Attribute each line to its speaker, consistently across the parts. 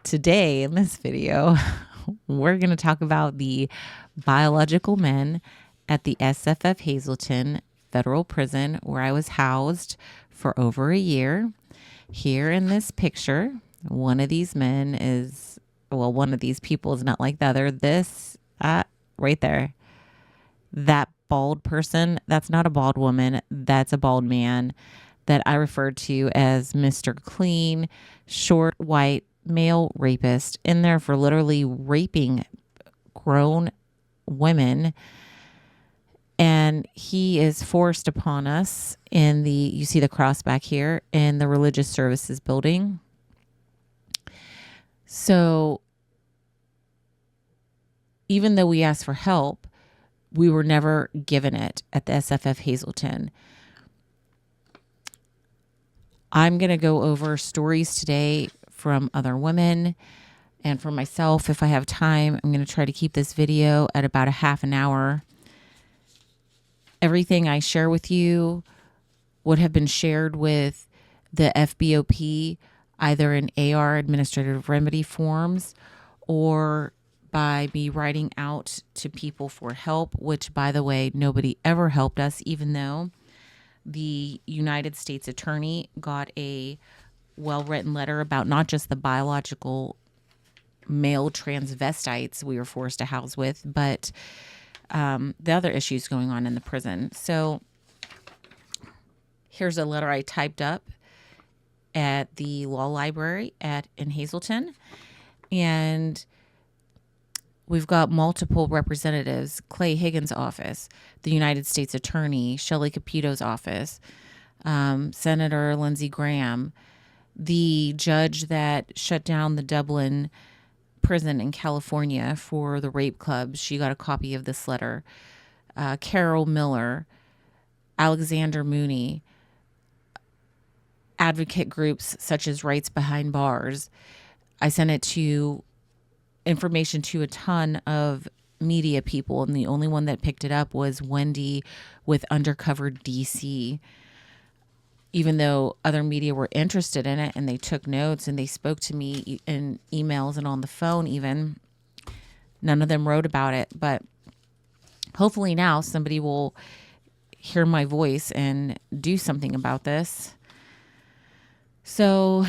Speaker 1: Today in this video, we're going to talk about the biological men at the SFF Hazleton Federal Prison where I was housed for over a year. Here in this picture, one of these men is, well, one of these people is not like the other. This, right there, that bald person, that's not a bald woman, that's a bald man that I refer to as Mr. Clean, short, white, male rapist in there for literally raping grown women. And he is forced upon us in the, you see the cross back here, in the religious services building. So even though we asked for help, we were never given it at the SFF Hazleton. I'm going to go over stories today from other women and for myself. If I have time, I'm going to try to keep this video at about a half an hour. Everything I share with you would have been shared with the FBOP, either in AR, administrative remedy forms, or by me writing out to people for help, which, by the way, nobody ever helped us, even though the United States Attorney got a well-written letter about not just the biological male transvestites we were forced to house with, but the other issues going on in the prison. So here's a letter I typed up at the law library in Hazleton. And we've got multiple representatives: Clay Higgins' office, the United States Attorney, Shelley Capito's office, Senator Lindsey Graham, the judge that shut down the Dublin prison in California for the rape clubs. She got a copy of this letter. Carol Miller, Alexander Mooney, advocate groups such as Rights Behind Bars. I sent it to information to a ton of media people, and the only one that picked it up was Wendy with Undercover DC. Even though other media were interested in it and they took notes and they spoke to me in emails and on the phone even, none of them wrote about it. But hopefully now somebody will hear my voice and do something about this. So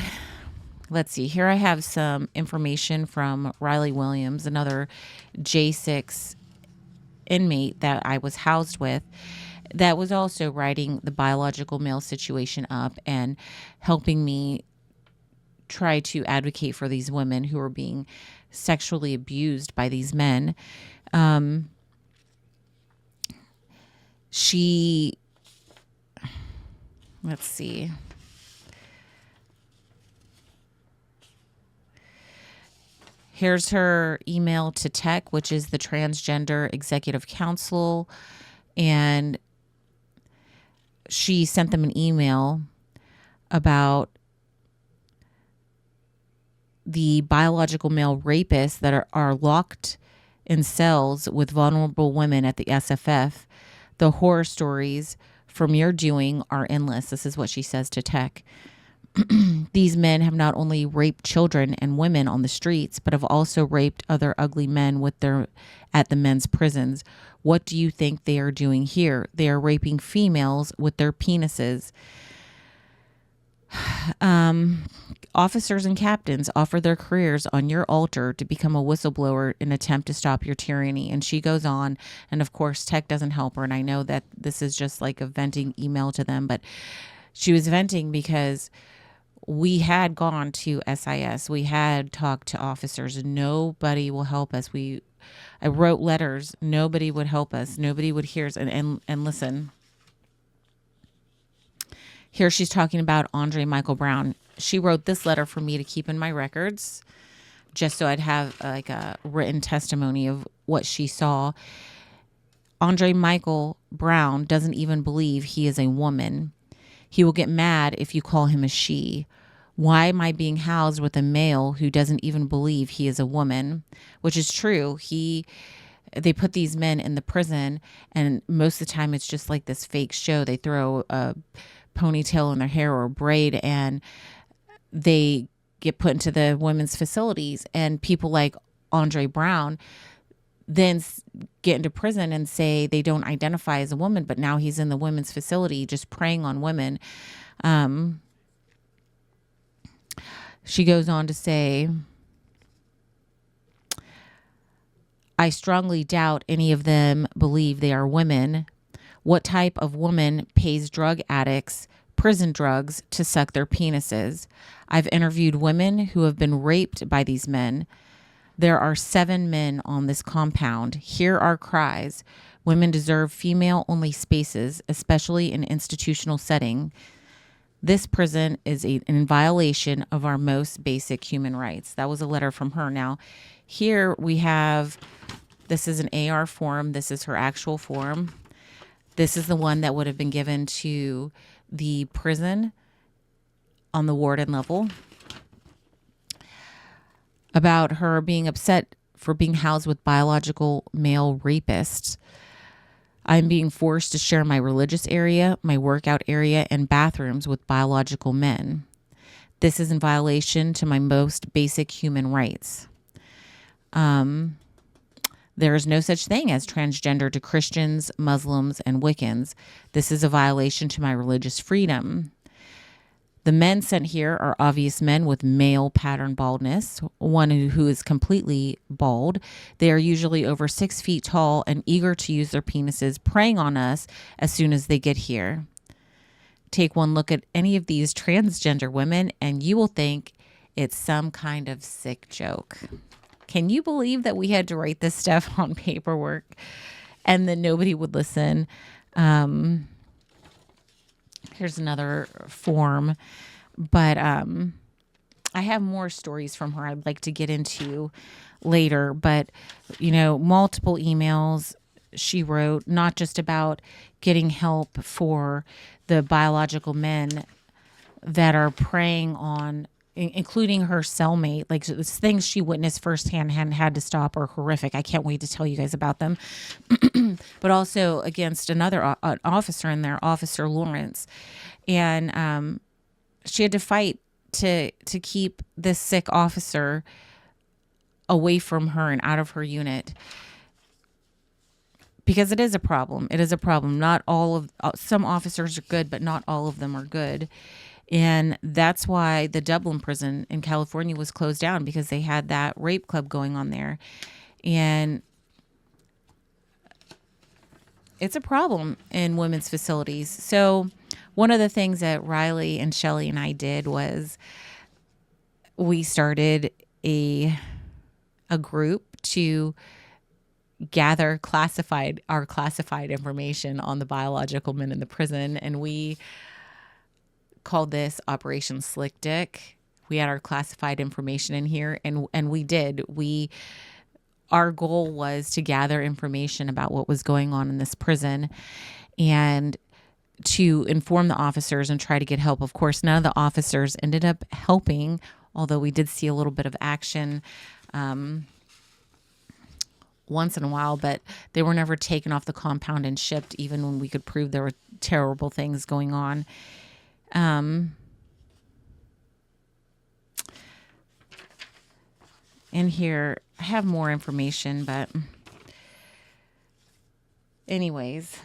Speaker 1: let's see. Here I have some information from Riley Williams, another J6 inmate that I was housed with, that was also writing the biological male situation up and helping me try to advocate for these women who are being sexually abused by these men. Let's see. Here's her email to TEC, which is the Transgender Executive Council. And she sent them an email about the biological male rapists that are locked in cells with vulnerable women at the SFF. The horror stories from your doing are endless. This is what she says to TEC. These men have not only raped children and women on the streets, but have also raped other ugly men at the men's prisons. What do you think they are doing here? They are raping females with their penises. Officers and captains offer their careers on your altar to become a whistleblower in an attempt to stop your tyranny. And she goes on, and of course TEC doesn't help her. And I know that this is just like a venting email to them, but she was venting because we had gone to SIS. We had talked to officers. Nobody will help us. I wrote letters. Nobody would help us. Nobody would hear us and listen. Here she's talking about Andre Michael Brown. She wrote this letter for me to keep in my records, just so I'd have like a written testimony of what she saw. Andre Michael Brown doesn't even believe he is a woman. He will get mad if you call him a she. Why am I being housed with a male who doesn't even believe he is a woman? Which is true. They put these men in the prison, and most of the time it's just like this fake show. They throw a ponytail in their hair or a braid, and they get put into the women's facilities, and people like Andre Brown then get into prison and say they don't identify as a woman, but now he's in the women's facility just preying on women. She goes on to say, I strongly doubt any of them believe they are women. What type of woman pays drug addicts prison drugs to suck their penises? I've interviewed women who have been raped by these men. There are 7 men on this compound. Hear our cries. Women deserve female-only spaces, especially in institutional setting. This prison is in violation of our most basic human rights. That was a letter from her. Now, here we have, this is an AR form. This is her actual form. This is the one that would have been given to the prison on the warden level about her being upset for being housed with biological male rapists. I'm being forced to share my religious area, my workout area, and bathrooms with biological men. This is in violation to my most basic human rights. There is no such thing as transgender to Christians, Muslims, and Wiccans. This is a violation to my religious freedom. The men sent here are obvious men with male pattern baldness, one who is completely bald. They are usually over 6 feet tall and eager to use their penises, preying on us as soon as they get here. Take one look at any of these transgender women and you will think it's some kind of sick joke. Can you believe that we had to write this stuff on paperwork and then nobody would listen? Here's another form, but I have more stories from her I'd like to get into later. But, multiple emails she wrote, not just about getting help for the biological men that are preying on, including her cellmate. Like, the things she witnessed firsthand and had to stop are horrific. I can't wait to tell you guys about them. But also against another officer in there, Officer Lawrence. And she had to fight to keep this sick officer away from her and out of her unit. Because it is a problem. It is a problem. Not all of, some officers are good, but not all of them are good. And that's why the Dublin prison in California was closed down, because they had that rape club going on there. And it's a problem in women's facilities. So one of the things that Riley and Shelly and I did was we started a group to gather our classified information on the biological men in the prison. And we called this Operation Slick Dick. We had our classified information in here, and we did. Our goal was to gather information about what was going on in this prison and to inform the officers and try to get help. Of course, none of the officers ended up helping, although we did see a little bit of action once in a while, but they were never taken off the compound and shipped, even when we could prove there were terrible things going on. In here, I have more information, but anyways,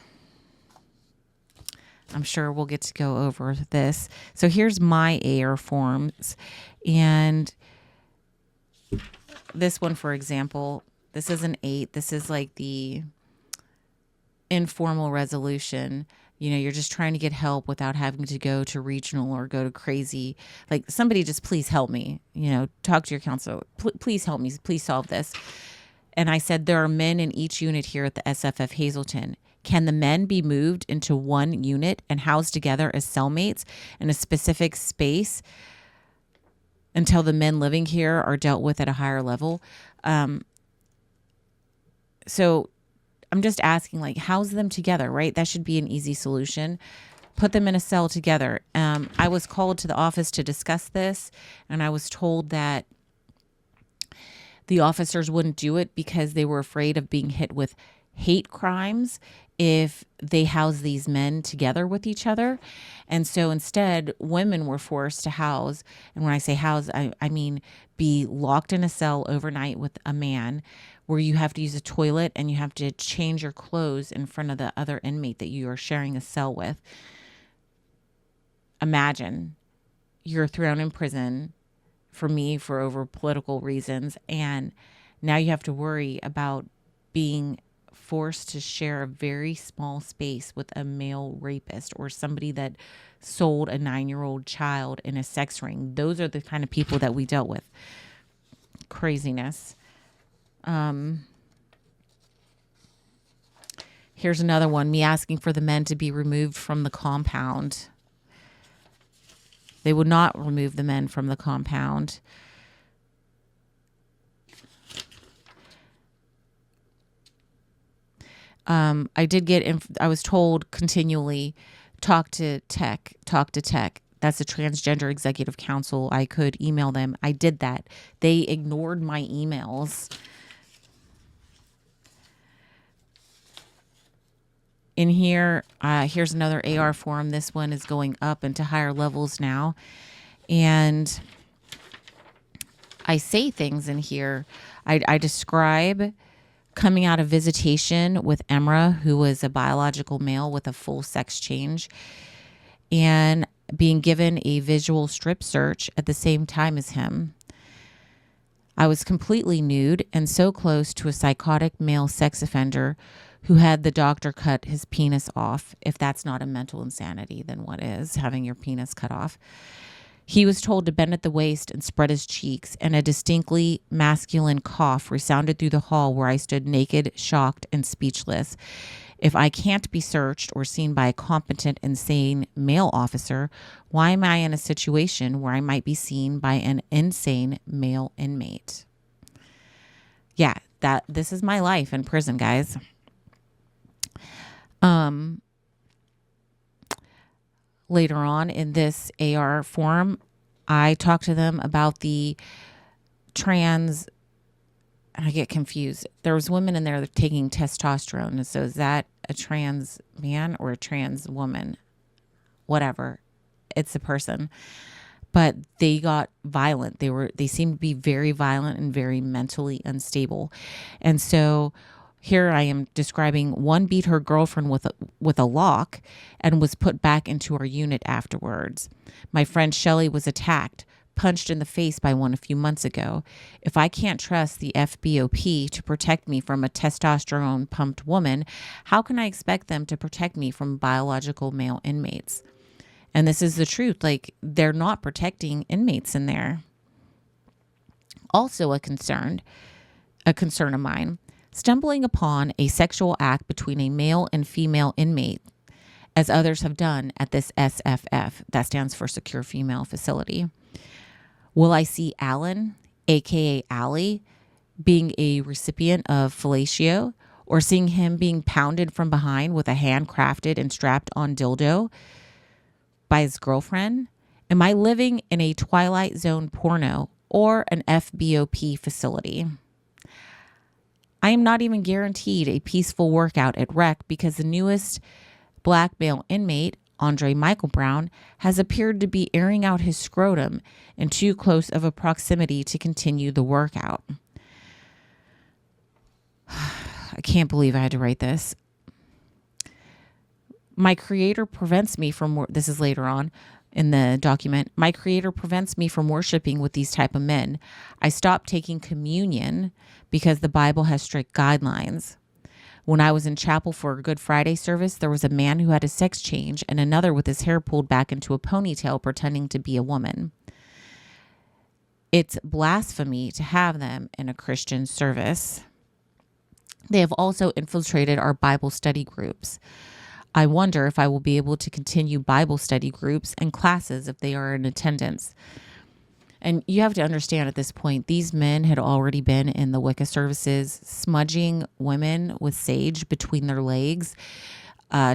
Speaker 1: I'm sure we'll get to go over this. So here's my AR forms. And this one, for example, this is an 8. This is like the informal resolution. You're just trying to get help without having to go to regional or go to crazy. Like, somebody just please help me, talk to your counselor. Please help me. Please solve this. And I said, there are men in each unit here at the SFF Hazleton. Can the men be moved into one unit and housed together as cellmates in a specific space until the men living here are dealt with at a higher level? So I'm just asking, like, house them together, right? That should be an easy solution. Put them in a cell together. I was called to the office to discuss this, and I was told that the officers wouldn't do it because they were afraid of being hit with hate crimes if they house these men together with each other. And so instead, women were forced to house. And when I say house, I mean be locked in a cell overnight with a man where you have to use a toilet and you have to change your clothes in front of the other inmate that you are sharing a cell with. Imagine you're thrown in prison for me for over political reasons. And now you have to worry about being forced to share a very small space with a male rapist or somebody that sold a 9-year-old child in a sex ring. Those are the kind of people that we dealt with. Craziness. Here's another one. Me asking for the men to be removed from the compound. They would not remove the men from the compound. I was told continually, talk to tech. That's a transgender executive council. I could email them. I did that. They ignored my emails. In here, here's another AR form. This one is going up into higher levels now. And I say things in here. I describe coming out of visitation with Emra, who was a biological male with a full sex change, and being given a visual strip search at the same time as him. I was completely nude and so close to a psychotic male sex offender who had the doctor cut his penis off. If that's not a mental insanity, then what is? Having your penis cut off. He was told to bend at the waist and spread his cheeks, and a distinctly masculine cough resounded through the hall where I stood naked, shocked, and speechless. If I can't be searched or seen by a competent, insane male officer, why am I in a situation where I might be seen by an insane male inmate? Yeah, this is my life in prison, guys. Later on in this AR forum, I talked to them about the trans. I get confused. There was women in there that taking testosterone. So is that a trans man or a trans woman? Whatever. It's a person. But they got violent. They seemed to be very violent and very mentally unstable. And so here I am describing one beat her girlfriend with a lock and was put back into our unit afterwards. My friend Shelley was attacked, punched in the face by one a few months ago. If I can't trust the FBOP to protect me from a testosterone pumped woman, how can I expect them to protect me from biological male inmates? And this is the truth. Like, they're not protecting inmates in there. Also a concern of mine. Stumbling upon a sexual act between a male and female inmate, as others have done at this SFF, that stands for Secure Female Facility. Will I see Alan, aka Allie, being a recipient of fellatio, or seeing him being pounded from behind with a handcrafted and strapped on dildo by his girlfriend? Am I living in a Twilight Zone porno or an FBOP facility? I am not even guaranteed a peaceful workout at rec because the newest black male inmate, Andre Michael Brown, has appeared to be airing out his scrotum in too close of a proximity to continue the workout. I can't believe I had to write this. My creator prevents me from, this is later on in the document, my creator prevents me from worshiping with these type of men. I stopped taking communion because the Bible has strict guidelines. When I was in chapel for a Good Friday service, there was a man who had a sex change and another with his hair pulled back into a ponytail pretending to be a woman. It's blasphemy to have them in a Christian service. They have also infiltrated our Bible study groups. I wonder if I will be able to continue Bible study groups and classes if they are in attendance. And you have to understand at this point, these men had already been in the Wicca services, smudging women with sage between their legs,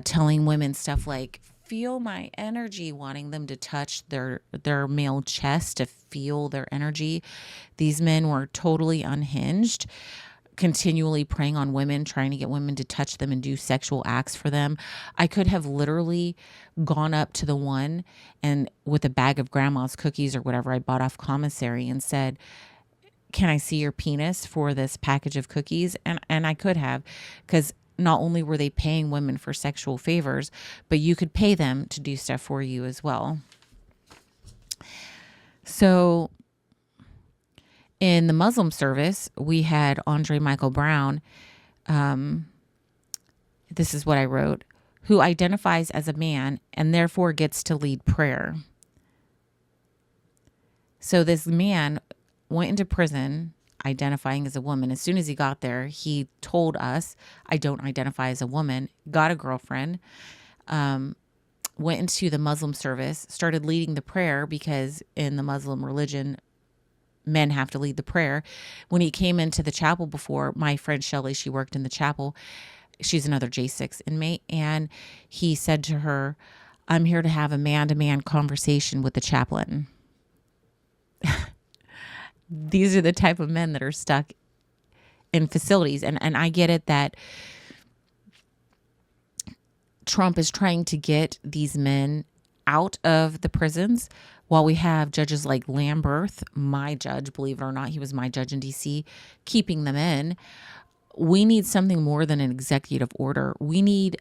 Speaker 1: telling women stuff like, feel my energy, wanting them to touch their male chest to feel their energy. These men were totally unhinged, continually preying on women, trying to get women to touch them and do sexual acts for them. I could have literally gone up to the one and with a bag of grandma's cookies or whatever I bought off commissary and said, "Can I see your penis for this package of cookies?" And I could have, because not only were they paying women for sexual favors, but you could pay them to do stuff for you as well. So in the Muslim service, we had Andre Michael Brown. This is what I wrote, who identifies as a man and therefore gets to lead prayer. So this man went into prison identifying as a woman. As soon as he got there, he told us, "I don't identify as a woman," got a girlfriend, went into the Muslim service, started leading the prayer because in the Muslim religion, men have to lead the prayer. When he came into the chapel before, my friend Shelly, she worked in the chapel. She's another J6 inmate. And he said to her, "I'm here to have a man-to-man conversation with the chaplain." These are the type of men that are stuck in facilities. And I get it that Trump is trying to get these men out of the prisons while we have judges like Lamberth, my judge, believe it or not, he was my judge in DC, keeping them in. We need something more than an executive order. We need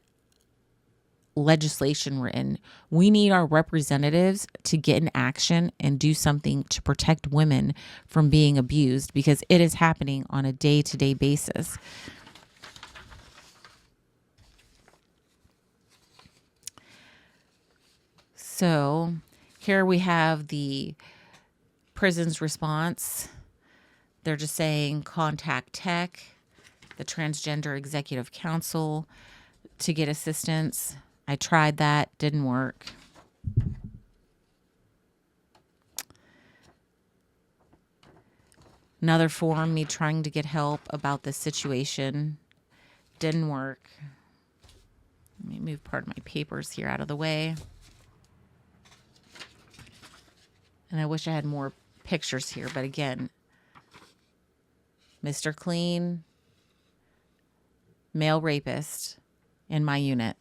Speaker 1: legislation written. We need our representatives to get in action and do something to protect women from being abused, because it is happening on a day-to-day basis. So here we have the prison's response. They're just saying contact tech, the transgender executive council to get assistance. I tried that, didn't work. Another form, me trying to get help about this situation, didn't work. Let me move part of my papers here out of the way. And I wish I had more pictures here, but again, Mr. Clean, male rapist in my unit.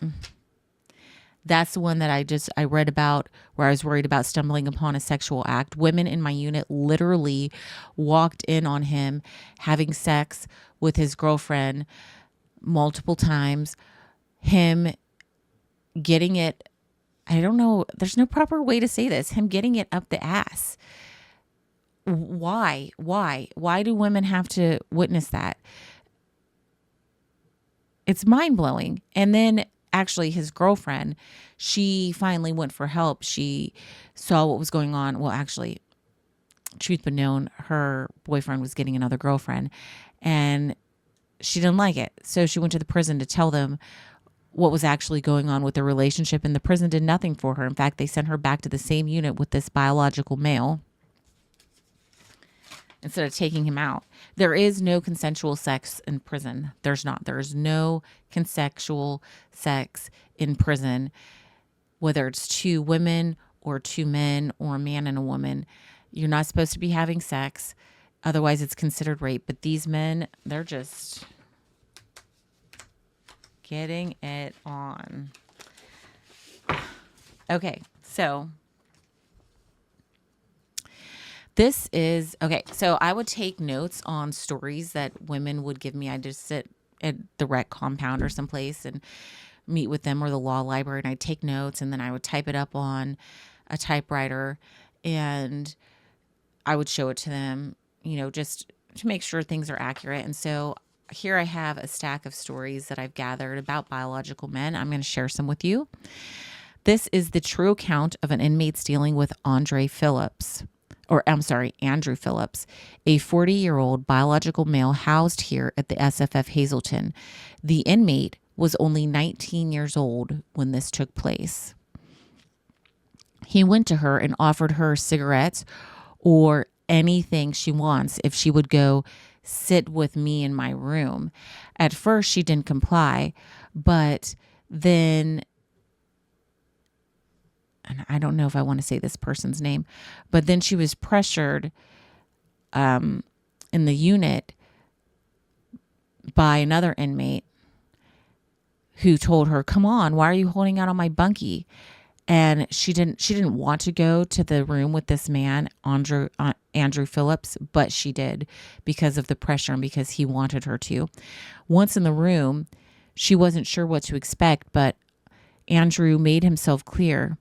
Speaker 1: That's the one that I read about, where I was worried about stumbling upon a sexual act. Women in my unit literally walked in on him having sex with his girlfriend multiple times. Him getting it, I don't know, there's no proper way to say this, him getting it up the ass. Why? Why do women have to witness that? It's mind-blowing. And then actually his girlfriend, she finally went for help. She saw what was going on. Well, actually, truth be known, her boyfriend was getting another girlfriend and she didn't like it. So she went to the prison to tell them what was actually going on with the relationship, and the prison did nothing for her. In fact, they sent her back to the same unit with this biological male instead of taking him out. There is no consensual sex in prison. There's not. There is no consensual sex in prison, whether it's two women or two men or a man and a woman. You're not supposed to be having sex. Otherwise, it's considered rape. But these men, they're just getting it on. Okay, so this is, okay, so I would take notes on stories that women would give me. I just sit at the rec compound or someplace and meet with them, or the law library, and I'd take notes, and then I would type it up on a typewriter and I would show it to them, just to make sure things are accurate. And so here I have a stack of stories that I've gathered about biological men. I'm going to share some with you. This is the true account of an inmate's dealing with Andrew Phillips, a 40-year-old biological male housed here at the SFF Hazleton. The inmate was only 19 years old when this took place. He went to her and offered her cigarettes or anything she wants if she would go sit with me in my room. At first, she didn't comply, but then, and I don't know if I want to say this person's name, but then she was pressured in the unit by another inmate who told her, "Come on, why are you holding out on my bunkie?" And she didn't want to go to the room with this man, Andrew Phillips, but she did because of the pressure and because he wanted her to. Once in the room, she wasn't sure what to expect, but Andrew made himself clear.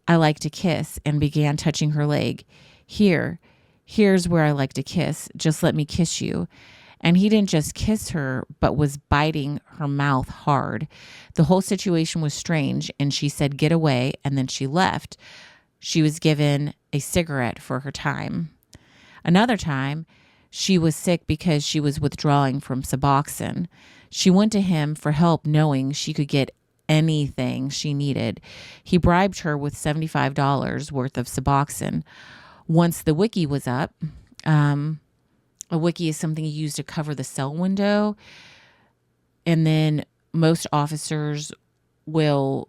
Speaker 1: "I like to kiss," and began touching her leg. Here's where I like to kiss. Just let me kiss you." And he didn't just kiss her, but was biting her mouth hard. The whole situation was strange, and she said, "Get away," and then she left. She was given a cigarette for her time. Another time, she was sick because she was withdrawing from Suboxone. She went to him for help, knowing she could get anything she needed. He bribed her with $75 worth of Suboxone. Once the wiki was up, a wiki is something you use to cover the cell window. And then most officers will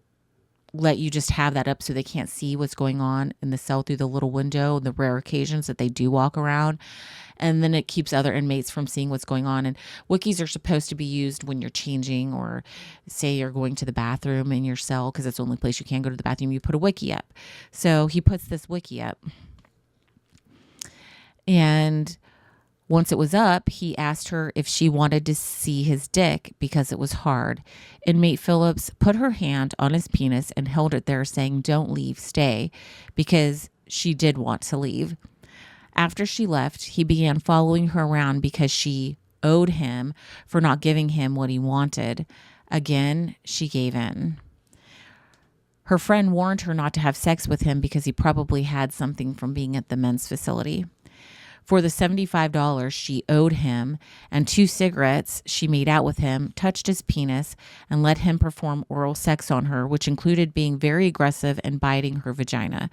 Speaker 1: let you just have that up so they can't see what's going on in the cell through the little window, the rare occasions that they do walk around. And then it keeps other inmates from seeing what's going on. And wikis are supposed to be used when you're changing, or say you're going to the bathroom in your cell, because it's the only place you can go to the bathroom. You put a wiki up. So he puts this wiki up. And once it was up, he asked her if she wanted to see his dick because it was hard. Inmate Phillips put her hand on his penis and held it there, saying, "Don't leave, stay," because she did want to leave. After she left, he began following her around because she owed him for not giving him what he wanted. Again, she gave in. Her friend warned her not to have sex with him because he probably had something from being at the men's facility. For the $75 she owed him and 2 cigarettes, she made out with him, touched his penis, and let him perform oral sex on her, which included being very aggressive and biting her vagina.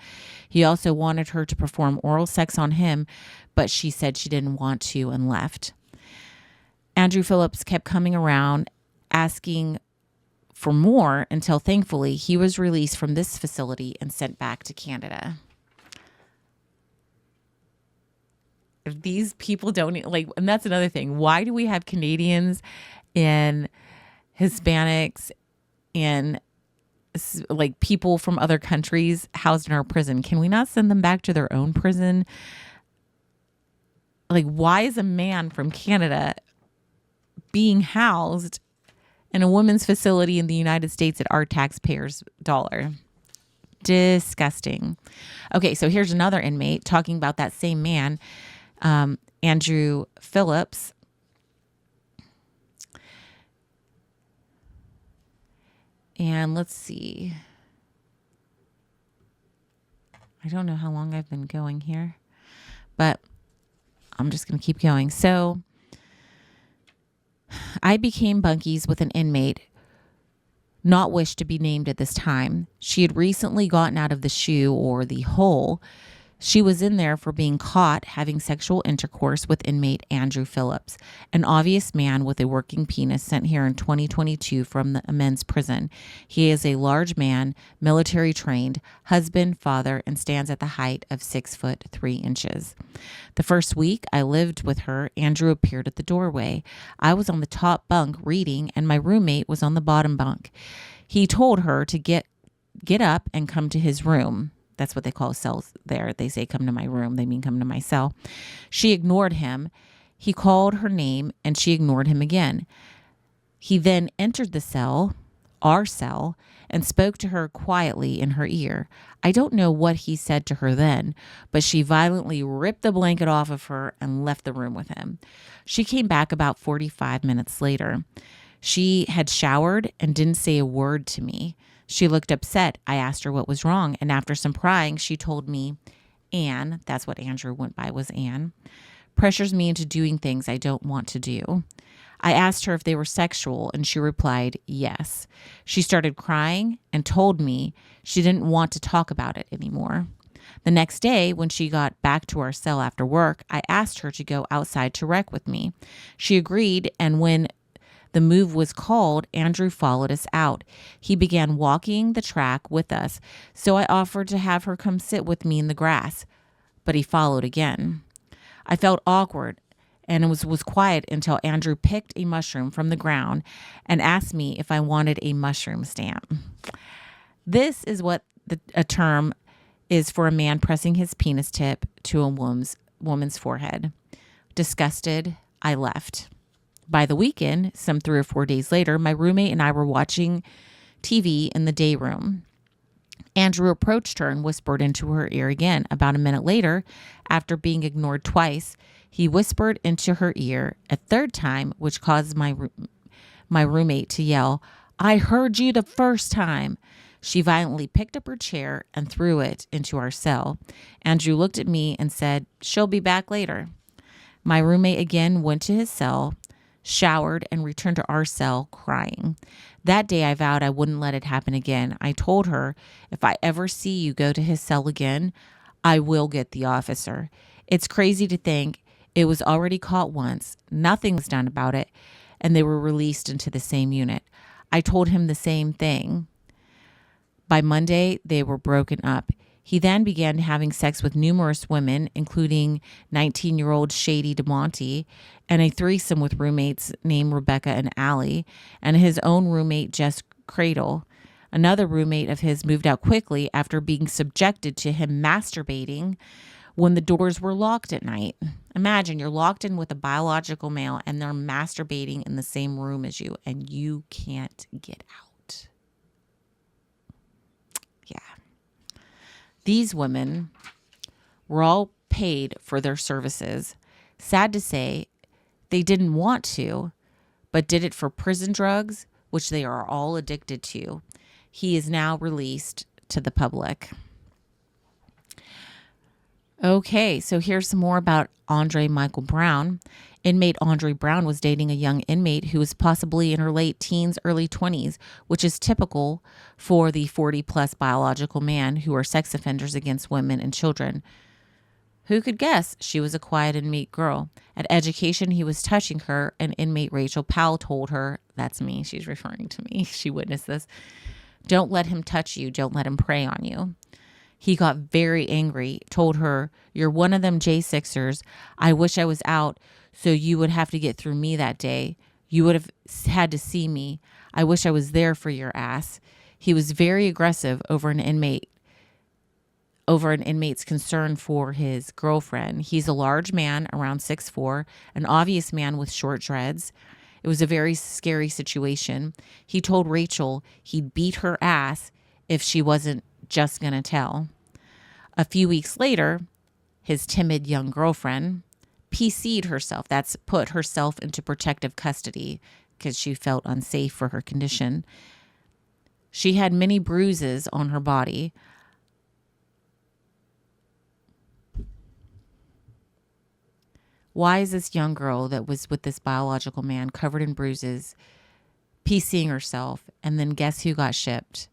Speaker 1: He also wanted her to perform oral sex on him, but she said she didn't want to and left. Andrew Phillips kept coming around asking for more until thankfully he was released from this facility and sent back to Canada. If these people don't like, and that's another thing. Why do we have Canadians and Hispanics and like people from other countries housed in our prison? Can we not send them back to their own prison? Like, why is a man from Canada being housed in a women's facility in the United States at our taxpayers' dollar? Disgusting. Okay, so here's another inmate talking about that same man. Andrew Phillips. And let's see. I don't know how long I've been going here, but I'm just going to keep going. So I became bunkies with an inmate not wished to be named at this time. She had recently gotten out of the shoe, or the hole. She was in there for being caught having sexual intercourse with inmate Andrew Phillips, an obvious man with a working penis sent here in 2022 from the men's prison. He is a large man, military trained, husband, father, and stands at the height of 6'3". The first week I lived with her, Andrew appeared at the doorway. I was on the top bunk reading, and my roommate was on the bottom bunk. He told her to get up and come to his room. That's what they call cells there. They say, "Come to my room." They mean come to my cell. She ignored him. He called her name and she ignored him again. He then entered the cell, our cell, and spoke to her quietly in her ear. I don't know what he said to her then, but she violently ripped the blanket off of her and left the room with him. She came back about 45 minutes later. She had showered and didn't say a word to me. She looked upset. I asked her what was wrong, and after some prying, she told me, "Anne," that's what Andrew went by, was Anne, "pressures me into doing things I don't want to do." I asked her if they were sexual, and she replied, "Yes." She started crying and told me she didn't want to talk about it anymore. The next day, when she got back to our cell after work, I asked her to go outside to rec with me. She agreed, and when the move was called, Andrew followed us out. He began walking the track with us, so I offered to have her come sit with me in the grass, but he followed again. I felt awkward and it was quiet until Andrew picked a mushroom from the ground and asked me if I wanted a mushroom stamp. This is what a term is for a man pressing his penis tip to a woman's forehead. Disgusted, I left. By the weekend, some 3 or 4 days later, my roommate and I were watching TV in the day room. Andrew approached her and whispered into her ear again. About a minute later, after being ignored twice, he whispered into her ear a third time, which caused my roommate to yell, "I heard you the first time." She violently picked up her chair and threw it into our cell. Andrew looked at me and said, "She'll be back later." My roommate again went to his cell, showered, and returned to our cell crying. That day I vowed I wouldn't let it happen again. I told her, if I ever see you go to his cell again, I will get the officer. It's crazy to think it was already caught once, nothing was done about it, and they were released into the same unit. I told him the same thing. By Monday, they were broken up. He then began having sex with numerous women, including 19-year-old Shady DeMonte, and a threesome with roommates named Rebecca and Allie, and his own roommate, Jess Cradle. Another roommate of his moved out quickly after being subjected to him masturbating when the doors were locked at night. Imagine you're locked in with a biological male and they're masturbating in the same room as you, and you can't get out. Yeah. These women were all paid for their services. Sad to say, they didn't want to, but did it for prison drugs, which they are all addicted to. He is now released to the public. Okay, so here's some more about Andre Michael Brown. Inmate Andre Brown was dating a young inmate who was possibly in her late teens, early 20s, which is typical for the 40-plus biological man who are sex offenders against women and children. Who could guess she was a quiet and meek girl? At education, he was touching her, and inmate Rachel Powell told her, that's me, she's referring to me, she witnessed this, "Don't let him touch you, don't let him prey on you." He got very angry, told her, "You're one of them J6ers. I wish I was out so you would have to get through me that day. You would have had to see me. I wish I was there for your ass." He was very aggressive over an inmate's concern for his girlfriend. He's a large man, around 6'4", an obvious man with short dreads. It was a very scary situation. He told Rachel he'd beat her ass if she wasn't just going to tell. A few weeks later, his timid young girlfriend PC'd herself. That's put herself into protective custody because she felt unsafe for her condition. She had many bruises on her body. Why is this young girl that was with this biological man covered in bruises PCing herself? And then guess who got shipped?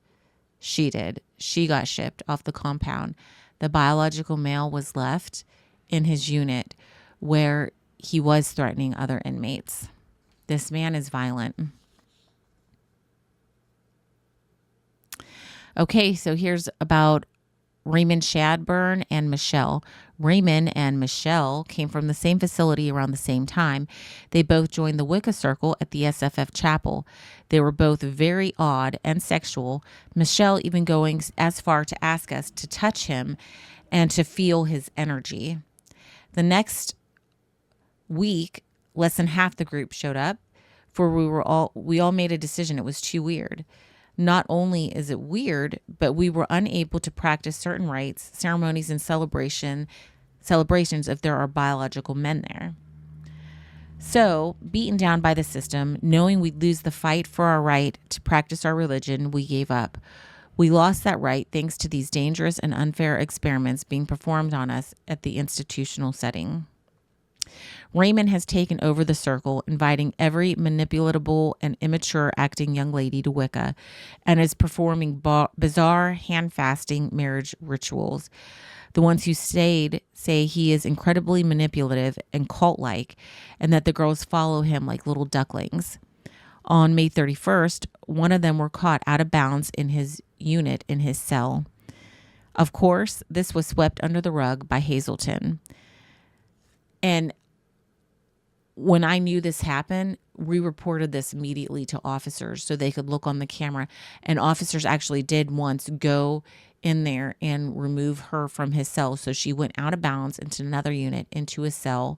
Speaker 1: She did. She got shipped off the compound. The biological male was left in his unit where he was threatening other inmates. This man is violent. Okay, so here's about Raymond Shadburn and Michelle. Raymond and Michelle came from the same facility around the same time. They both joined the Wicca Circle at the SFF Chapel. They were both very odd and sexual, Michelle even going as far to ask us to touch him and to feel his energy. The next week, less than half the group showed up, for we all made a decision. It was too weird. Not only is it weird, but we were unable to practice certain rites, ceremonies, and celebrations if there are biological men there. So, beaten down by the system, knowing we'd lose the fight for our right to practice our religion, we gave up. We lost that right thanks to these dangerous and unfair experiments being performed on us at the institutional setting. Raymond has taken over the circle, inviting every manipulatable and immature acting young lady to Wicca, and is performing bizarre hand-fasting marriage rituals. The ones who stayed say he is incredibly manipulative and cult-like, and that the girls follow him like little ducklings. On May 31st, one of them were caught out of bounds in his unit in his cell. Of course, this was swept under the rug by Hazelton. And when I knew this happened, we reported this immediately to officers so they could look on the camera. And officers actually did once go in there and remove her from his cell. So she went out of bounds into another unit, into a cell.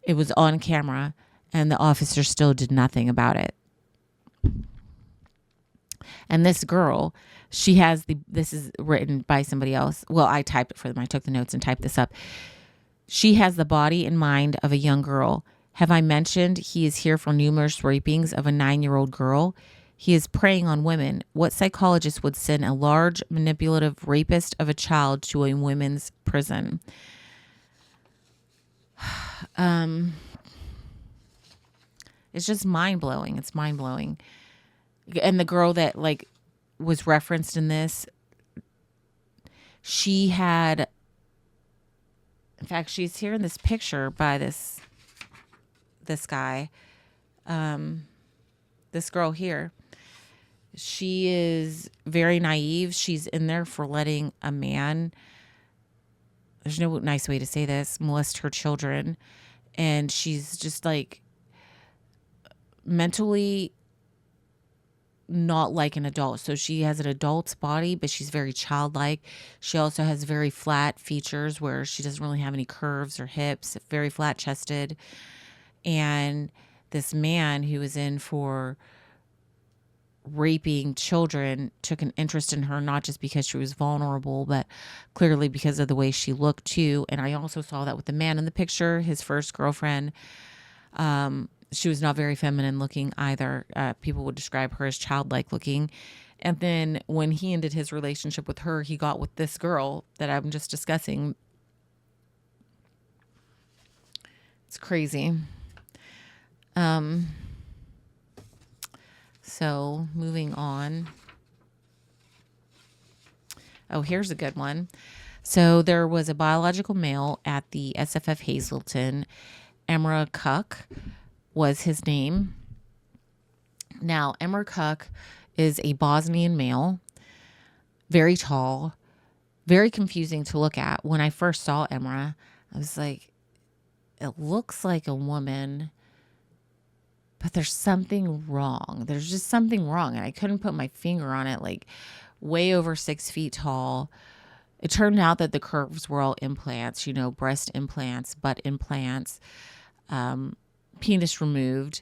Speaker 1: It was on camera, and the officers still did nothing about it. And this girl, this is written by somebody else. Well, I typed it for them. I took the notes and typed this up. She has the body and mind of a young girl. Have I mentioned he is here for numerous rapings of a 9-year-old girl? He is preying on women. What psychologist would send a large, manipulative rapist of a child to a women's prison? It's just mind-blowing. It's mind-blowing. And the girl that was referenced in this, she had, in fact, she's here in this picture by this guy, this girl here. She is very naive. She's in there for letting a man, there's no nice way to say this, molest her children. And she's just mentally not like an adult. So she has an adult's body, but she's very childlike. She also has very flat features where she doesn't really have any curves or hips, very flat chested. And this man who was in for raping children took an interest in her, not just because she was vulnerable, but clearly because of the way she looked too. And I also saw that with the man in the picture, his first girlfriend. She was not very feminine looking either. People would describe her as childlike looking. And then when he ended his relationship with her, he got with this girl that I'm just discussing. It's crazy. So moving on. Oh, here's a good one. So there was a biological male at the SFF Hazleton. Emra Kuk was his name. Now, Emra Kuk is a Bosnian male, very tall, very confusing to look at. When I first saw Emra, I was like, it looks like a woman, but there's something wrong. There's just something wrong. And I couldn't put my finger on it, way over 6 feet tall. It turned out that the curves were all implants, breast implants, butt implants, penis removed.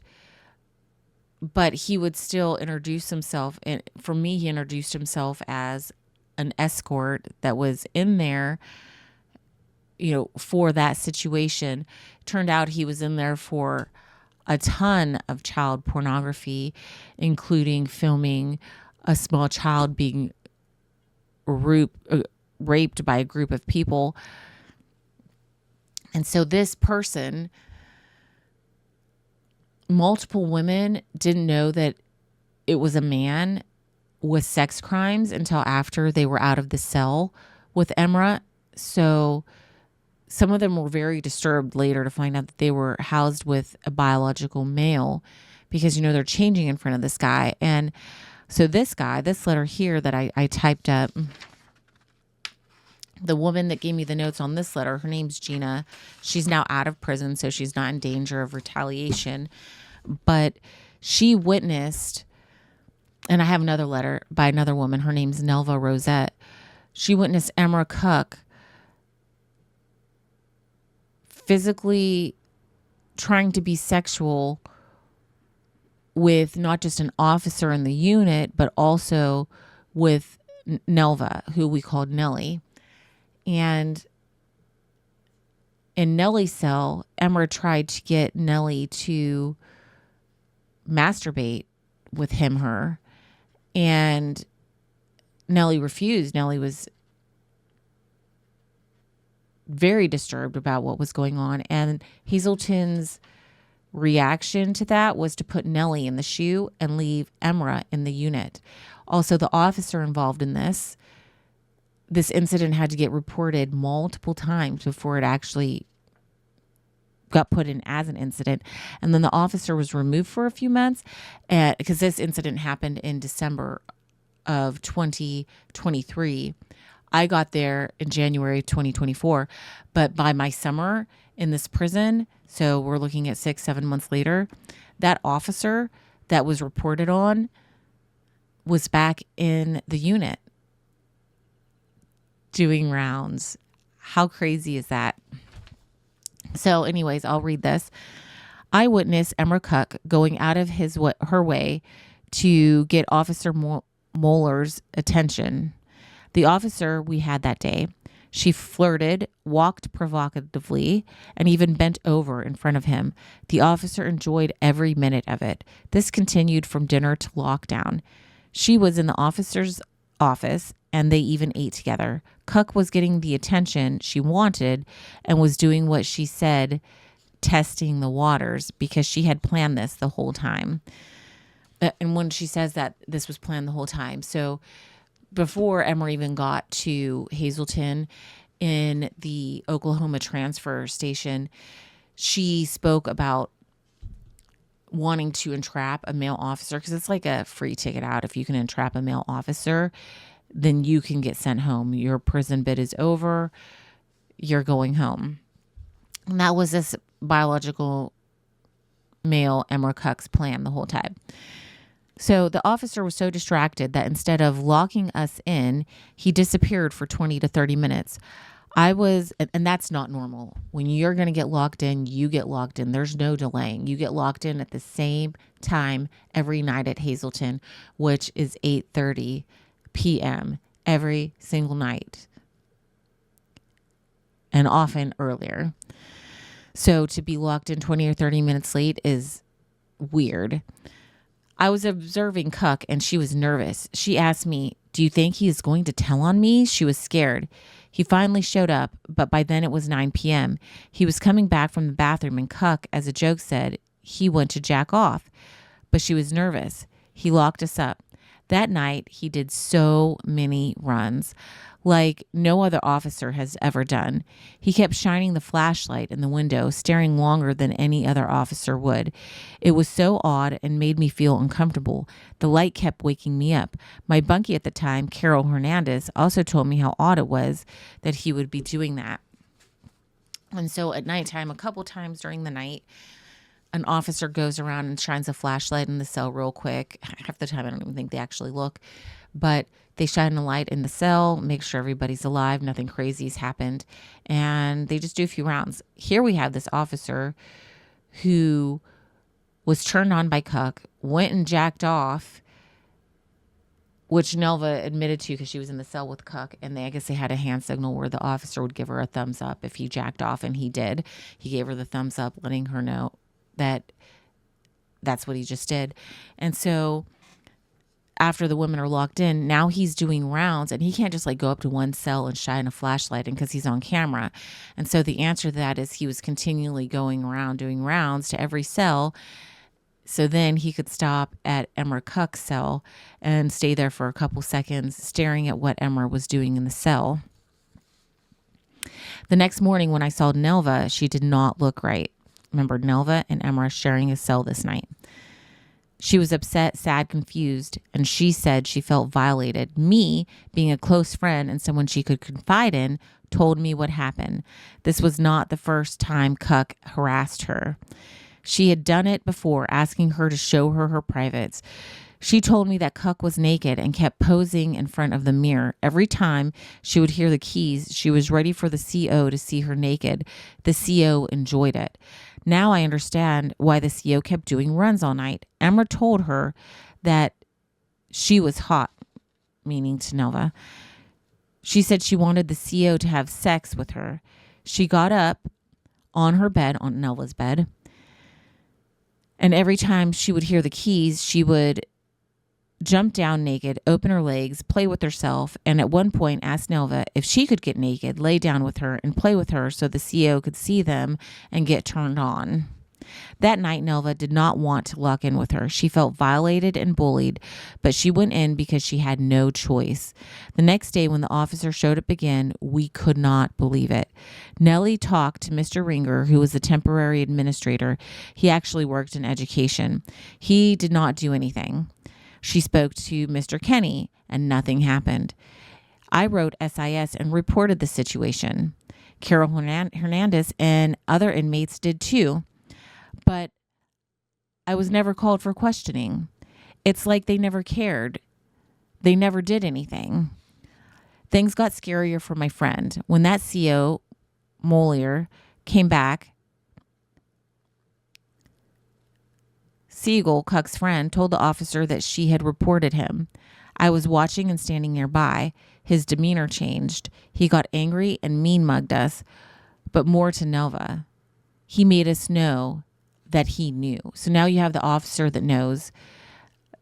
Speaker 1: But he would still introduce himself. And for me, he introduced himself as an escort that was in there, for that situation. Turned out he was in there for a ton of child pornography, including filming a small child being raped by a group of people. And so this person, multiple women didn't know that it was a man with sex crimes until after they were out of the cell with Emra. So some of them were very disturbed later to find out that they were housed with a biological male because, they're changing in front of this guy. And so this letter here that I typed up, the woman that gave me the notes on this letter, her name's Gina. She's now out of prison, so she's not in danger of retaliation. But she witnessed, and I have another letter by another woman. Her name's Nelva Rosette. She witnessed Emra Kuk physically trying to be sexual with not just an officer in the unit, but also with Nelva, who we called Nellie. And in Nellie's cell, Emra tried to get Nellie to masturbate with her, and Nellie refused. Nellie was very disturbed about what was going on, and Hazleton's reaction to that was to put Nellie in the shoe and leave Emra in the unit. Also, the officer involved in this incident had to get reported multiple times before it actually got put in as an incident. And then the officer was removed for a few months because this incident happened in December of 2023. I got there in January 2024, but by my summer in this prison, so we're looking at 6-7 months later, that officer that was reported on was back in the unit doing rounds. How crazy is that? So anyways, I'll read this. I witnessed Emma Cook going out of her way to get Officer Moeller's attention. The officer we had that day, she flirted, walked provocatively, and even bent over in front of him. The officer enjoyed every minute of it. This continued from dinner to lockdown. She was in the officer's office, and they even ate together. Cook was getting the attention she wanted and was doing what she said, testing the waters, because she had planned this the whole time. And when she says that this was planned the whole time. So before Emma even got to Hazleton in the Oklahoma transfer station, she spoke about wanting to entrap a male officer, because it's like a free ticket out. If you can entrap a male officer, then you can get sent home. Your prison bid is over. You're going home. And that was this biological male Emma Cook's plan the whole time. So the officer was so distracted that instead of locking us in, he disappeared for 20 to 30 minutes. And that's not normal. When you're going to get locked in, you get locked in. There's no delaying. You get locked in at the same time every night at Hazleton, which is 8:30 p.m. every single night, and often earlier. So to be locked in 20 or 30 minutes late is weird. I was observing Cook, and she was nervous. She asked me, "Do you think he is going to tell on me?" She was scared. He finally showed up, but by then it was 9 p.m. He was coming back from the bathroom, and Cook, as a joke, said he went to jack off. But she was nervous. He locked us up. That night, he did so many runs, like no other officer has ever done. He kept shining the flashlight in the window, staring longer than any other officer would. It was so odd and made me feel uncomfortable. The light kept waking me up. My bunkie at the time, Carol Hernandez, also told me how odd it was that he would be doing that. And so at nighttime, a couple times during the night, an officer goes around and shines a flashlight in the cell real quick. Half the time, I don't even think they actually look. But they shine a light in the cell, make sure everybody's alive, nothing crazy has happened, and they just do a few rounds. Here we have this officer who was turned on by Cook, went and jacked off, which Nelva admitted to because she was in the cell with Cook, and I guess they had a hand signal where the officer would give her a thumbs up if he jacked off, and he did. He gave her the thumbs up, letting her know that that's what he just did. And so after the women are locked in, now he's doing rounds, and he can't just like go up to one cell and shine a flashlight in because he's on camera. And so the answer to that is he was continually going around doing rounds to every cell. So then he could stop at Emma Cook's cell and stay there for a couple seconds, staring at what Emma was doing in the cell. The next morning when I saw Nelva, she did not look right. Remember, Nelva and Emma are sharing a cell this night. She was upset, sad, confused, and she said she felt violated. Me, being a close friend and someone she could confide in, told me what happened. This was not the first time Cook harassed her. She had done it before, asking her to show her her privates. She told me that Cook was naked and kept posing in front of the mirror. Every time she would hear the keys, she was ready for the CO to see her naked. The CO enjoyed it. Now I understand why the CO kept doing runs all night. Emma told her that she was hot, meaning to Nelva. She said she wanted the CO to have sex with her. She got up on her bed, on Nelva's bed, and every time she would hear the keys, she would jump down naked, open her legs, play with herself, and at one point asked Nelva if she could get naked, lay down with her, and play with her so the CO could see them and get turned on. That night, Nelva did not want to lock in with her. She felt violated and bullied, but she went in because she had no choice. The next day, when the officer showed up again, we could not believe it. Nellie talked to Mr. Ringer, who was the temporary administrator. He actually worked in education. He did not do anything. She spoke to Mr. Kenny, and nothing happened. I wrote SIS and reported the situation. Carol Hernandez and other inmates did too, but I was never called for questioning. It's like they never cared. They never did anything. Things got scarier for my friend. When that CO, Molier, came back, Siegel, Cuck's friend, told the officer that she had reported him. I was watching and standing nearby. His demeanor changed. He got angry and mean-mugged us, but more to Nelva. He made us know that he knew. So now you have the officer that knows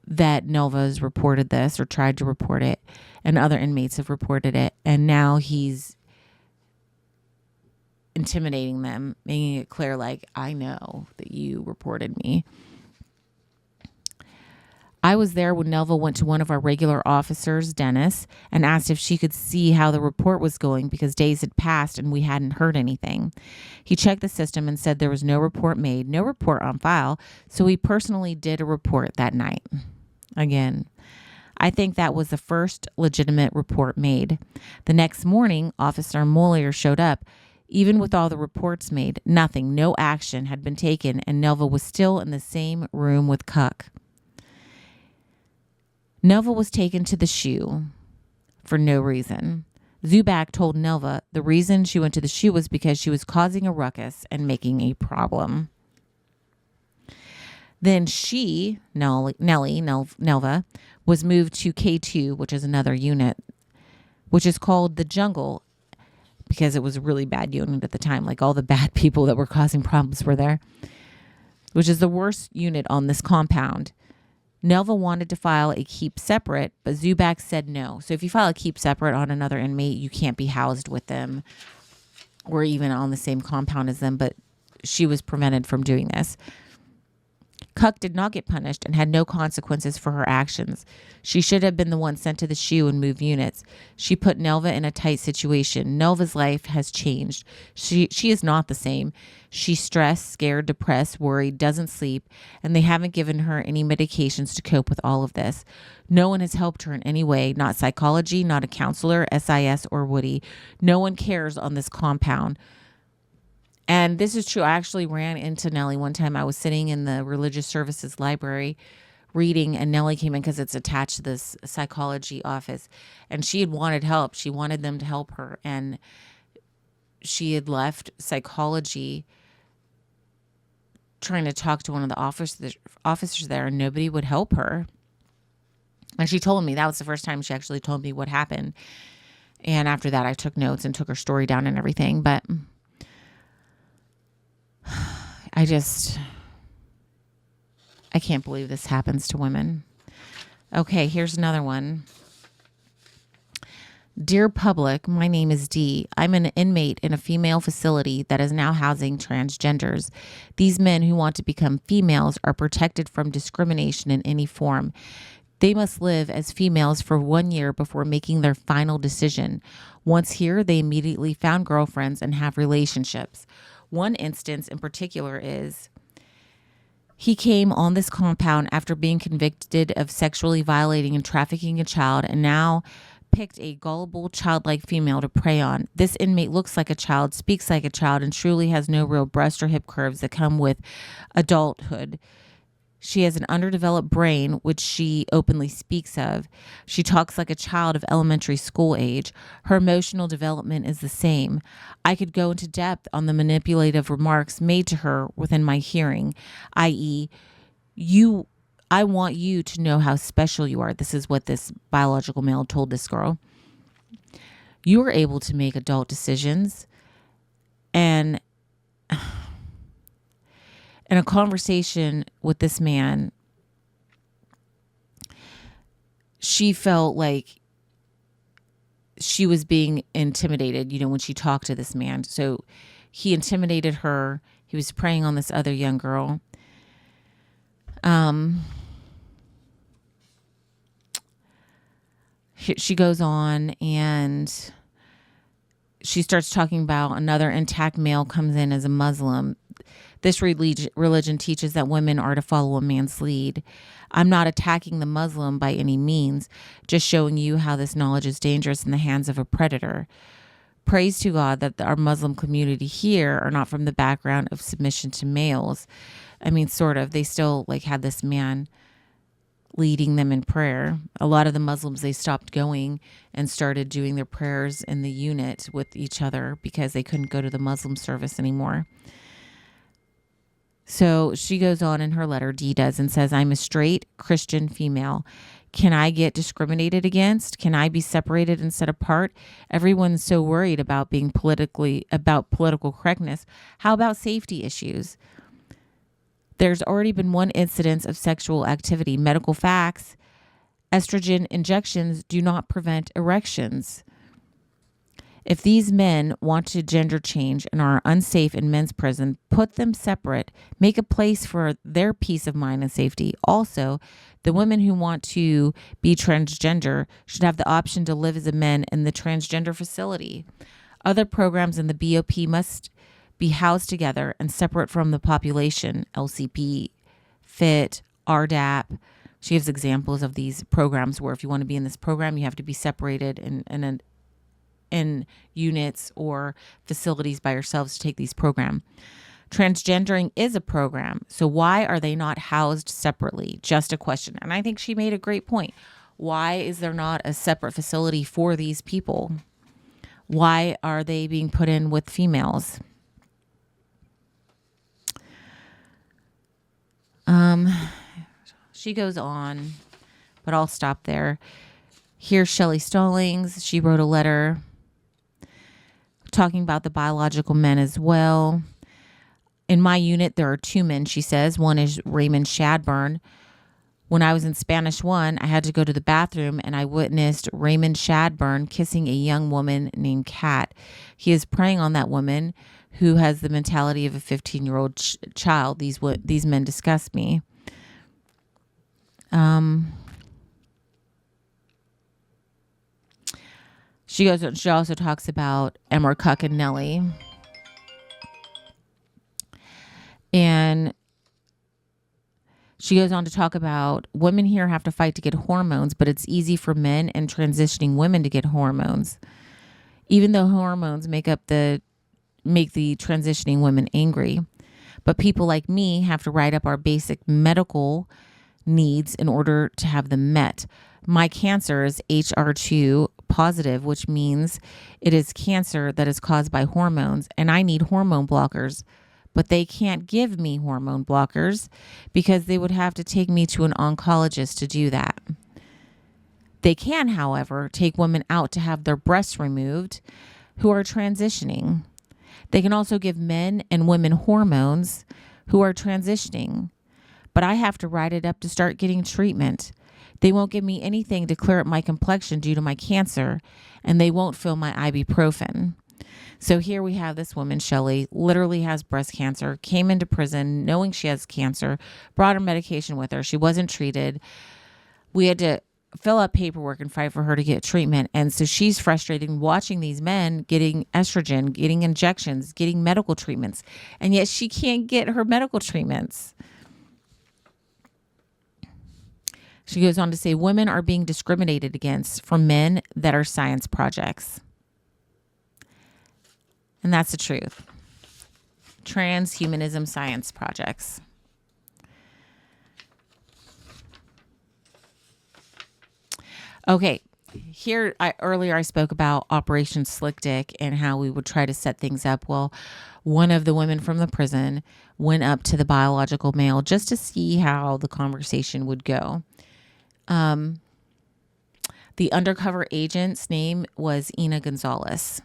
Speaker 1: that Nelva's reported this or tried to report it, and other inmates have reported it, and now he's intimidating them, making it clear, like, I know that you reported me. I was there when Nelva went to one of our regular officers, Dennis, and asked if she could see how the report was going because days had passed and we hadn't heard anything. He checked the system and said there was no report made, no report on file, so he personally did a report that night. Again, I think that was the first legitimate report made. The next morning, Officer Molier showed up. Even with all the reports made, nothing, no action had been taken, and Nelva was still in the same room with Cuck. Nelva was taken to the SHU for no reason. Zubak told Nelva the reason she went to the SHU was because she was causing a ruckus and making a problem. Then she, Nelva, was moved to K2, which is another unit, which is called the Jungle because it was a really bad unit at the time. Like all the bad people that were causing problems were there, which is the worst unit on this compound. Nelva wanted to file a keep separate, but Zubak said no. So if you file a keep separate on another inmate, you can't be housed with them or even on the same compound as them, but she was prevented from doing this. Cuck did not get punished and had no consequences for her actions. She should have been the one sent to the SHU and moved units. She put Nelva in a tight situation. Nelva's life has changed. She is not the same. She's stressed, scared, depressed, worried, doesn't sleep, and they haven't given her any medications to cope with all of this. No one has helped her in any way, not psychology, not a counselor, SIS, or Woody. No one cares on this compound. And this is true. I actually ran into Nellie one time. I was sitting in the religious services library reading, and Nellie came in because it's attached to this psychology office. And she had wanted help. She wanted them to help her. And she had left psychology trying to talk to one of the officers there, and nobody would help her. And she told me, that was the first time she actually told me what happened. And after that, I took notes and took her story down and everything. But I can't believe this happens to women. Okay, here's another one. Dear public, my name is Dee. I'm an inmate in a female facility that is now housing transgenders. These men who want to become females are protected from discrimination in any form. They must live as females for 1 year before making their final decision. Once here, they immediately found girlfriends and have relationships. One instance in particular is he came on this compound after being convicted of sexually violating and trafficking a child and now picked a gullible, childlike female to prey on. This inmate looks like a child, speaks like a child, and truly has no real breast or hip curves that come with adulthood. She has an underdeveloped brain, which she openly speaks of. She talks like a child of elementary school age. Her emotional development is the same. I could go into depth on the manipulative remarks made to her within my hearing, i.e., I want you to know how special you are. This is what this biological male told this girl. You are able to make adult decisions. And in a conversation with this man, she felt like she was being intimidated, when she talked to this man. So he intimidated her. He was preying on this other young girl. She goes on and she starts talking about another intact male comes in as a Muslim. This religion teaches that women are to follow a man's lead. I'm not attacking the Muslim by any means, just showing you how this knowledge is dangerous in the hands of a predator. Praise to God that our Muslim community here are not from the background of submission to males. I mean, sort of. They still like had this man leading them in prayer. A lot of the Muslims, they stopped going and started doing their prayers in the unit with each other because they couldn't go to the Muslim service anymore. So she goes on in her letter, Dee does, and says, I'm a straight Christian female. Can I get discriminated against? Can I be separated and set apart? Everyone's so worried about political correctness. How about safety issues? There's already been one incidence of sexual activity. Medical facts, estrogen injections do not prevent erections. If these men want to gender change and are unsafe in men's prison, put them separate. Make a place for their peace of mind and safety. Also, the women who want to be transgender should have the option to live as a man in the transgender facility. Other programs in the BOP must be housed together and separate from the population. LCP, FIT, RDAP. She gives examples of these programs where if you want to be in this program, you have to be separated in units or facilities by yourselves to take these programs. Transgendering is a program, so why are they not housed separately? Just a question. And I think she made a great point. Why is there not a separate facility for these people? Why are they being put in with females? She goes on, but I'll stop there. Here's Shelley Stallings. She wrote a letter talking about the biological men as well. In my unit, there are two men, she says. One is Raymond Shadburn. When I was in Spanish 1, I had to go to the bathroom and I witnessed Raymond Shadburn kissing a young woman named Kat. He is preying on that woman who has the mentality of a 15-year-old child. These men disgust me. She also talks about Emmer Cuck and Nellie. And she goes on to talk about women here have to fight to get hormones, but it's easy for men and transitioning women to get hormones. Even though hormones make the transitioning women angry. But people like me have to write up our basic medical needs in order to have them met. My cancer is HR2 positive, which means it is cancer that is caused by hormones, and I need hormone blockers. But they can't give me hormone blockers because they would have to take me to an oncologist to do that. They can, however, take women out to have their breasts removed who are transitioning. They can also give men and women hormones who are transitioning. But I have to write it up to start getting treatment. They won't give me anything to clear up my complexion due to my cancer, and they won't fill my ibuprofen. So here we have this woman, Shelley, literally has breast cancer, came into prison knowing she has cancer, brought her medication with her. She wasn't treated. We had to fill out paperwork and fight for her to get treatment. And so she's frustrated watching these men getting estrogen, getting injections, getting medical treatments, and yet she can't get her medical treatments. She goes on to say, women are being discriminated against for men that are science projects. And that's the truth. Transhumanism science projects. Okay, earlier I spoke about Operation Slick Dick and how we would try to set things up. Well, one of the women from the prison went up to the biological male just to see how the conversation would go. The undercover agent's name was Ina Gonzalez.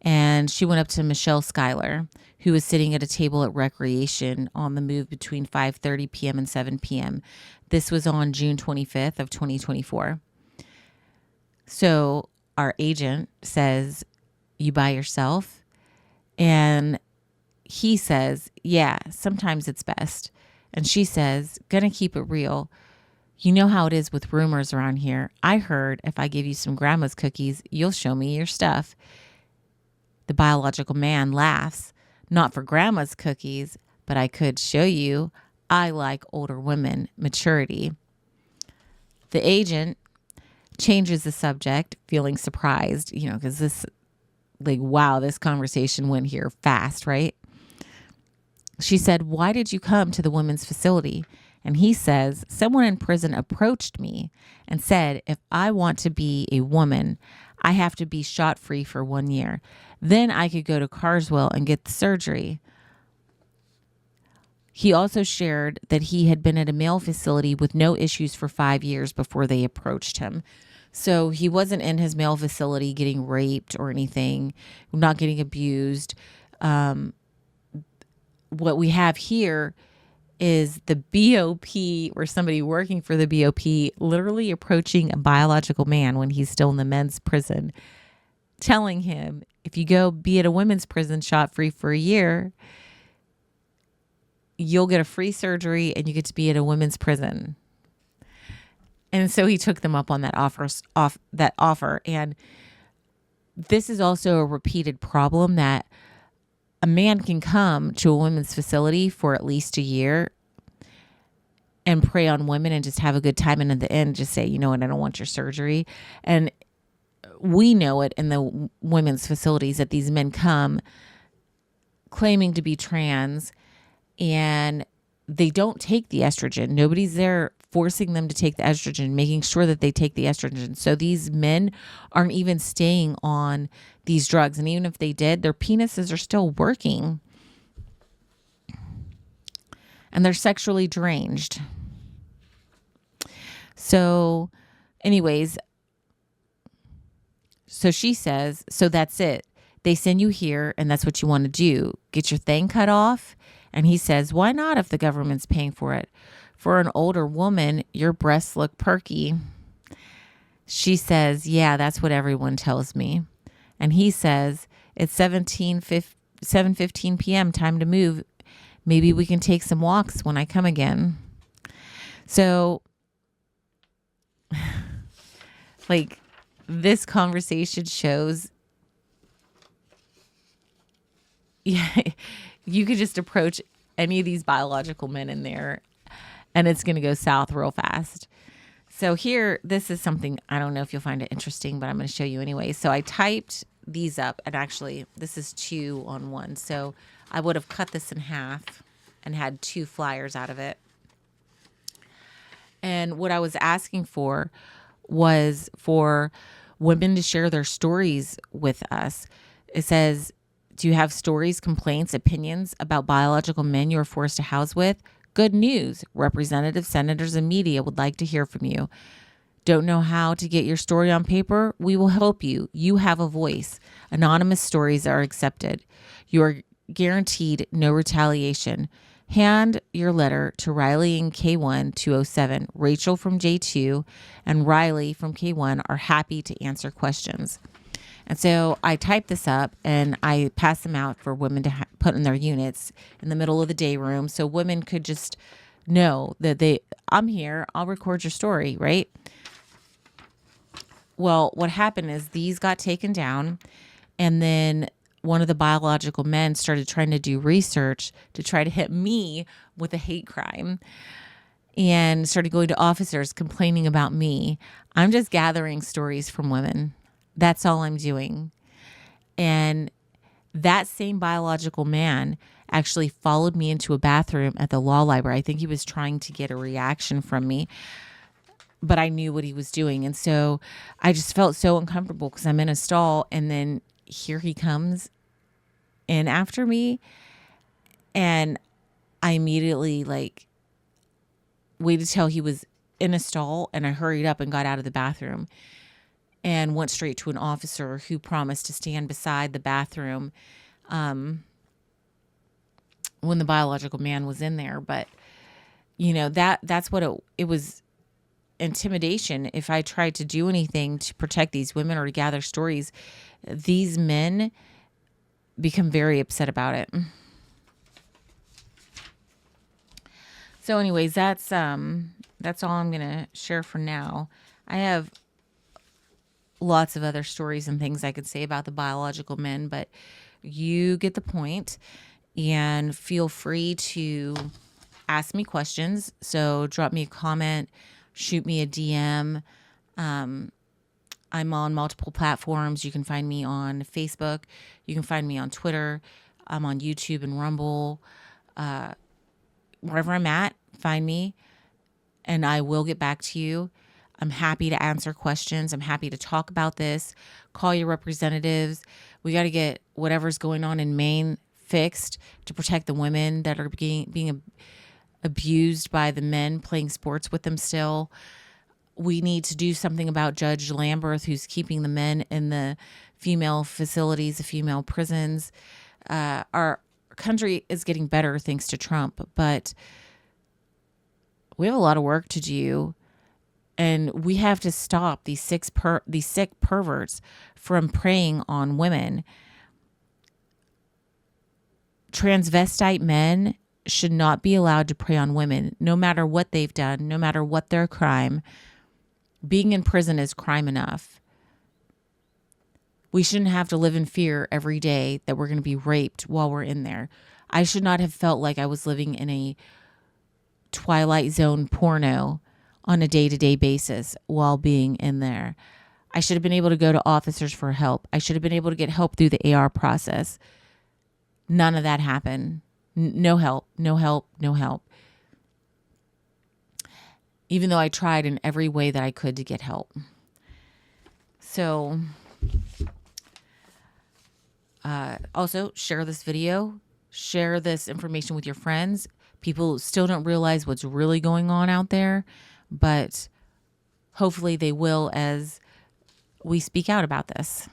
Speaker 1: And she went up to Michelle Schuyler, who was sitting at a table at Recreation on the move between 5:30 p.m. and 7 p.m. This was on June 25th of 2024. So our agent says, "You by yourself?" And he says, "Yeah, sometimes it's best." And she says, "Gonna keep it real. You know how it is with rumors around here. I heard if I give you some grandma's cookies, you'll show me your stuff." The biological man laughs. "Not for grandma's cookies, but I could show you I like older women maturity. The agent changes the subject, feeling surprised, because this, like, wow, this conversation went here fast, right? She said, "Why did you come to the women's facility?" And he says, "Someone in prison approached me and said, if I want to be a woman, I have to be shot free for 1 year. Then I could go to Carswell and get the surgery." He also shared that he had been at a male facility with no issues for 5 years before they approached him. So he wasn't in his male facility getting raped or anything, not getting abused. What we have here is the BOP, or somebody working for the BOP, literally approaching a biological man when he's still in the men's prison, telling him, if you go be at a women's prison shot free for a year, you'll get a free surgery and you get to be at a women's prison. And so he took them up on that offer. And this is also a repeated problem, that a man can come to a women's facility for at least a year and prey on women and just have a good time. And at the end, just say, you know what, I don't want your surgery. And we know it in the women's facilities that these men come claiming to be trans and they don't take the estrogen. Nobody's there forcing them to take the estrogen, making sure that they take the estrogen. So these men aren't even staying on these drugs. And even if they did, their penises are still working. And they're sexually deranged. So anyways, so she says, so that's it. They send you here and that's what you want to do. Get your thing cut off. And he says, why not if the government's paying for it? For an older woman, your breasts look perky. She says, yeah, that's what everyone tells me. And he says, it's 7:15 p.m., time to move. Maybe we can take some walks when I come again. So, like, this conversation shows, yeah, you could just approach any of these biological men in there and it's going to go south real fast. So here, this is something, I don't know if you'll find it interesting, but I'm going to show you anyway. So I typed these up, and actually this is 2 on 1. So I would have cut this in half and had 2 flyers out of it. And what I was asking for was for women to share their stories with us. It says, do you have stories, complaints, opinions about biological men you are forced to house with? Good news. Representatives, senators, and media would like to hear from you. Don't know how to get your story on paper? We will help you. You have a voice. Anonymous stories are accepted. You are guaranteed no retaliation. Hand your letter to Riley in K1 207. Rachel from J2 and Riley from K1 are happy to answer questions. And so I typed this up and I passed them out for women to put in their units in the middle of the day room, so women could just know that I'm here, I'll record your story, right? Well, what happened is these got taken down, and then one of the biological men started trying to do research to try to hit me with a hate crime and started going to officers complaining about me. I'm just gathering stories from women. That's all I'm doing. And that same biological man actually followed me into a bathroom at the law library. I think he was trying to get a reaction from me, but I knew what he was doing. And so I just felt so uncomfortable because I'm in a stall, and then here he comes in after me. And I immediately waited till he was in a stall, and I hurried up and got out of the bathroom and went straight to an officer who promised to stand beside the bathroom when the biological man was in there. But, that's what it was, intimidation. If I tried to do anything to protect these women or to gather stories, these men become very upset about it. So anyways, that's all I'm going to share for now. I have lots of other stories and things I could say about the biological men, but you get the point. and feel free to ask me questions. So drop me a comment, shoot me a DM. I'm on multiple platforms. You can find me on Facebook. You can find me on Twitter. I'm on YouTube and Rumble. Wherever I'm at, find me and I will get back to you. I'm happy to answer questions. I'm happy to talk about this. Call your representatives. We got to get whatever's going on in Maine fixed to protect the women that are being abused by the men playing sports with them still. We need to do something about Judge Lamberth, who's keeping the men in the female facilities, the female prisons. Our country is getting better thanks to Trump, but we have a lot of work to do, and we have to stop these sick perverts from preying on women. Transvestite men should not be allowed to prey on women, no matter what they've done, no matter what their crime. Being in prison is crime enough. We shouldn't have to live in fear every day that we're going to be raped while we're in there. I should not have felt like I was living in a Twilight Zone porno on a day-to-day basis while being in there. I should have been able to go to officers for help. I should have been able to get help through the AR process. None of that happened. No help, no help, no help. Even though I tried in every way that I could to get help. So, also share this video, share this information with your friends. People still don't realize what's really going on out there, but hopefully they will as we speak out about this.